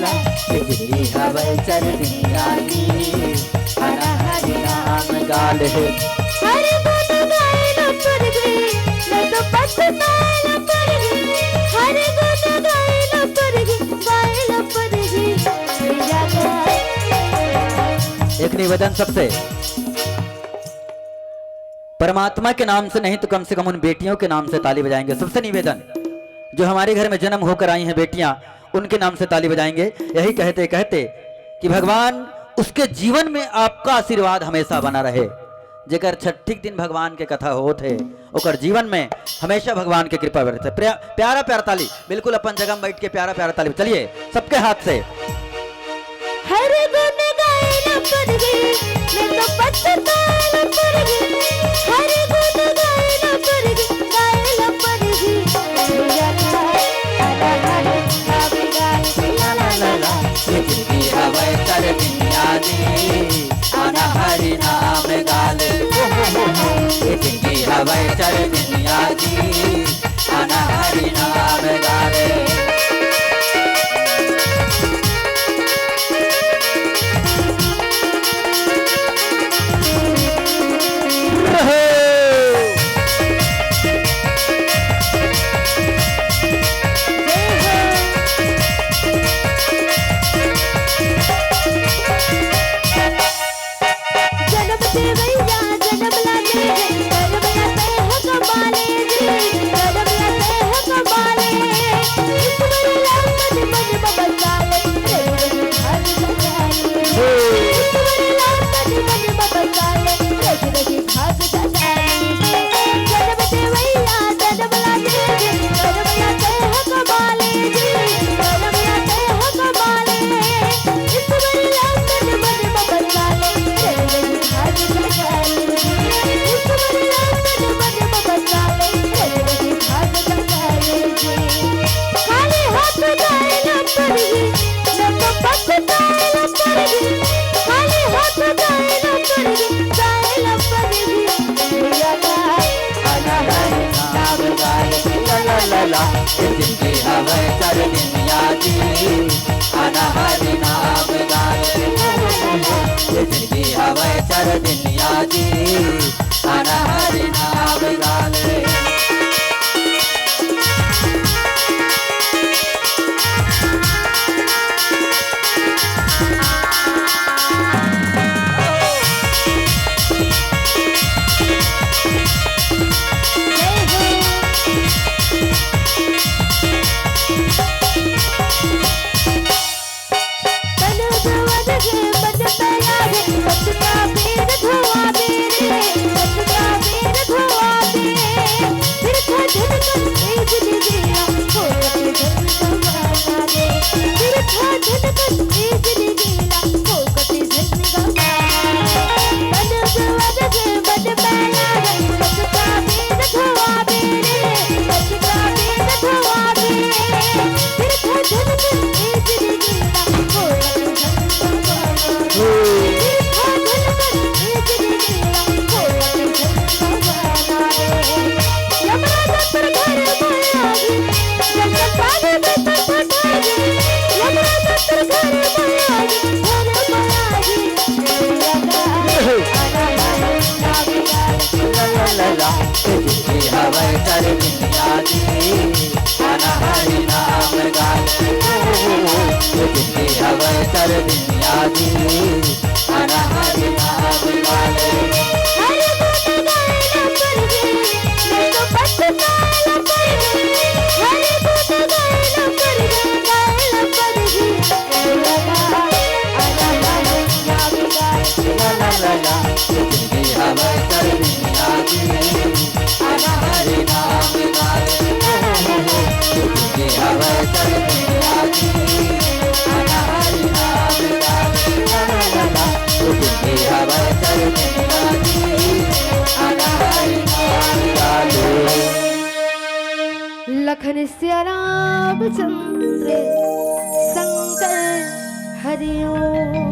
ला जिंदगी हवे चरनिया दी आना हरि नाम गाले हर गुण गाए न पर गई मैं तो पछताना पर गई हर गुण गाए न पर गई गाए न पर गई मेरा गाए। एक निवेदन सबसे, परमात्मा के नाम से नहीं तो कम से कम उन बेटियों के नाम से ताली बजाएंगे। सबसे निवेदन, जो हमारे घर में जन्म होकर आई हैं बेटियां, उनके नाम से ताली बजाएंगे। यही कहते कहते कि भगवान उसके जीवन में आपका आशीर्वाद हमेशा बना रहे। जेकर छठिक दिन भगवान के कथा होते ओकर जीवन में हमेशा भगवान की कृपा बरसे। प्यारा प्यारा ताली, बिल्कुल अपन जगह में बैठ के प्यारा प्यारा ताली। चलिए सबके हाथ से। हर गुण गाए न पर गई मैं तो पछताना पर गई हर गुण गाए न पर गई गाए न पर गई मेरा गाए आना हरि नाम गाले ला ला ला ला जिंदगी हवे चरनिया दी आना हरि नाम गाले जिंदगी हवे चरनिया दी आना हरि नाम गाले। जिंदगी हवे चरनिया दी आना हरि नाम गाले जिंदगी हवे चरनिया दी आना हरि नाम गाले। जिंदगी हवे चरनिया दी आना हरि नाम गाले जिंदगी हवे चरनिया दी आना हरि नाम गाले। हर गुण गाए न पर गई मैं तो पछताना पर गई हर गुण गाए न पर गई गाए न पर गई मेरा गाए आना हरि नाम गाले ला ला ला ला जिंदगी हवे चरनिया दी आना हरि नाम गाले जिंदगी हवे चरनिया दी आना हरि नाम गाले ला ला ला ला जिंदगी हवे चरनिया दी आना हरि नाम गाले। लखन सिया रामचंद्र शंकर हरिओम।